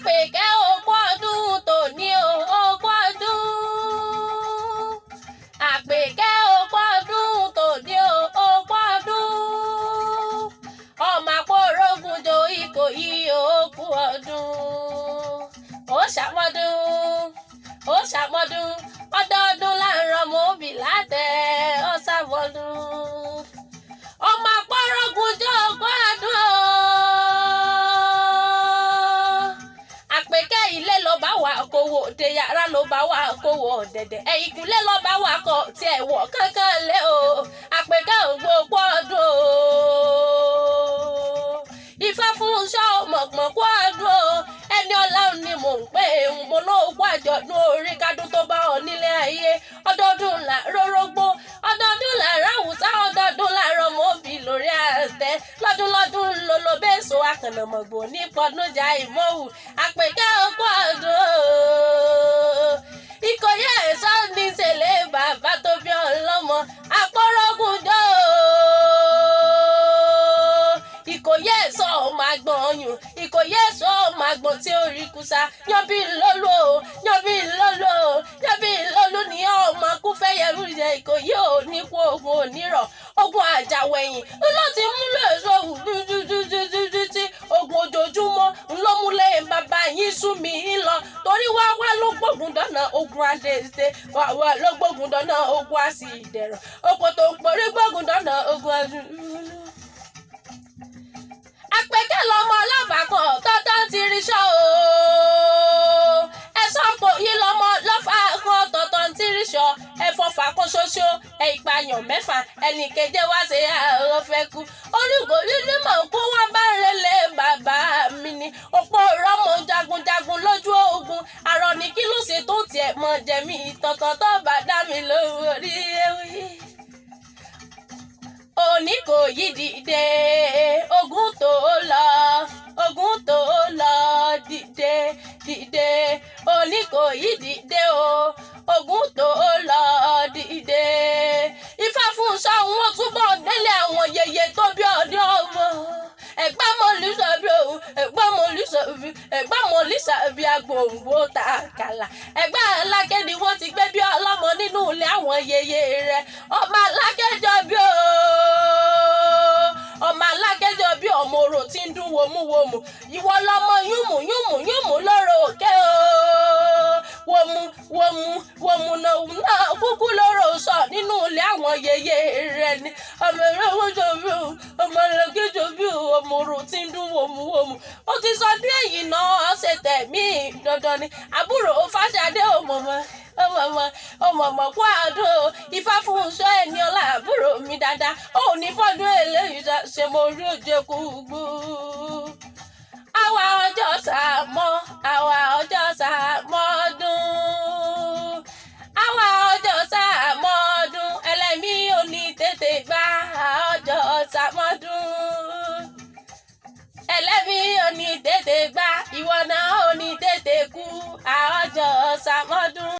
Àpèkẹ́ ogún ọdún tòní o, ogún ọdún. Àpèkẹ́ ogún ọdún tòní o, ogún ọdún. Ọmọ àpòrógùn jo Ìkòyí ogún ọdún. Ó ṣàmọ́dún, ó ṣàmọ́dún. Ọdọọdún láàárọ̀ ọmọ òbí látẹ̀ ó ṣàmọ́dún. Ọmọ àpòrógùn jo ogún ọdún o. Àpèkẹ́ ilé ló bá wà kówó òde yàrá ló bá wà kówó ọ̀dẹ̀dẹ̀ ẹ̀yìnkùlé ló bá wà kọ̀ tí ẹ̀ wọ̀ kankan lé o. Àpèkẹ́ ogún ọdún o. Ifá fún ṣọ́ mọ̀gbọ̀n kú ọdún o. Ẹni Ọlọ́run ni mò ń pè é mo lóògùn àjọ̀dún orí kádùn tó bá ọ nílé ayé. Ọdọọdún là rórógbó, ọdọọdún là ráwùsá, ọdọọdún là rọmọbì lórí àtẹ. Lọ́dún lolóbèso akànnàmọ̀gbò ní pọnújà ìmọ̀wù. Àpèkẹ́ ogún ọdún o. Ìkòyí ẹ̀ṣọ́ ní tẹ̀lé bàbá tó bí ọlọ́mọ. Àpòrógùn jọ o. Ìkòyí ẹ̀ṣọ́ ọmọ àgbọ̀n ọyùn. Ìkòyí ẹ̀ṣọ́ ọmọ àgbọ̀n tí ó rí kúsá. Yánbí lólú o, yánbí lólú o, yánbí lólú ní ọmọ akúfẹ́yẹrú jẹ. Ìkòyí ò ní kú ogun onírọ̀. Ogun àjàwẹ̀yìn ló ti múlò èso òwú dúdúdúdúdú tí ogun ojoojúmọ́ ló múlẹ̀ bàbá yín sú mi lọ. Torí wá ló gbógun dáná ogun adéṣe, wá ló gbógun dáná ogun àsì ìdẹ̀rọ̀. Oko tó ń porí gbógun dáná ogun àdúrú. Àpèkẹ́ lọmọ ọlọ́fà kan tọ́tọ́ ti rí ṣọ́ o. Ẹ̀ṣọ́ kò yí lọmọ ọlọ́fà kan tọ́tọ́ ti rí ṣọ́. Ẹ̀fọ́fà kan ṣoṣo, ìpààyàn mẹ́fà, ẹnì keje wá ṣe àárọ̀ fẹ́ kú. Olùkọ́ lílí mọ̀ kó wọ́n bá relé bàbá mi ni. Òpó rọ́mọ jagunjagun lójú ogun. Àrọ̀ ní kí ló ṣe tó tiẹ̀ mọ jẹ̀mí tọ̀tọ̀ tó bá dá mi lórí ewì. Òní kò yí dìde, ogun tó lọ, ogun tó lọ, dìde, dìde. Òní kò yí dìde o, ogun tó lọ, dìde. Ifá fún ṣọ́ wọn túbọ̀ délé àwọn yèyé tó bí ọdún ọmọ. Ẹ̀gbá mọ̀lúsọ̀bí òun, ẹ̀gbá mọ̀lúsọ̀bí, ẹ̀gbá mọ̀lúsọ̀bí agbòǹgbò tàkàlà. Ẹ̀gbá Aláké ni wọ́n ti gbé bí ọlọ́mọ nínú ilé àwọn yèyé rẹ̀. Ọmọ Aláké jọ bí o. Ọmọ Aláké jọ bí ọmọ orò tí ń dún wòmúwòmù. Ìwọ lọmọ yúmù yúmù yúmù lóró òkè o. Wòmù wòmù wòmù náà kúkú lóró sọ nínú ilé àwọn yèyé rẹ̀ ni. Ọmọ ẹ̀rọ jọ bí o, ọmọ Aláké jọ bí o, ọmọ orò tí ń dún wòmúwòmù. Ó ti sọ bí èyí náà ṣe tẹ̀mí dandan ni. Àbúrò Fáṣadé ọmọ kú àdó. Ifá fún ṣọ́ ẹni ọlá àbúrò mi dáadáa. Ó ní fọ́dún eléyìí ṣe mo rí òjò kú gbú. Àwa ọjọ́ sàmọ́, àwa ọjọ́ sàmọ́dún. Àwa ọjọ́ sàmọ́dún. Ẹlẹ́mí ò ní tètè gbà ọjọ́ sàmọ́dún. Ẹlẹ́mí ò ní tètè gbà, ìwọ náà ò ní tètè kú ọjọ́ sàmọ́dún.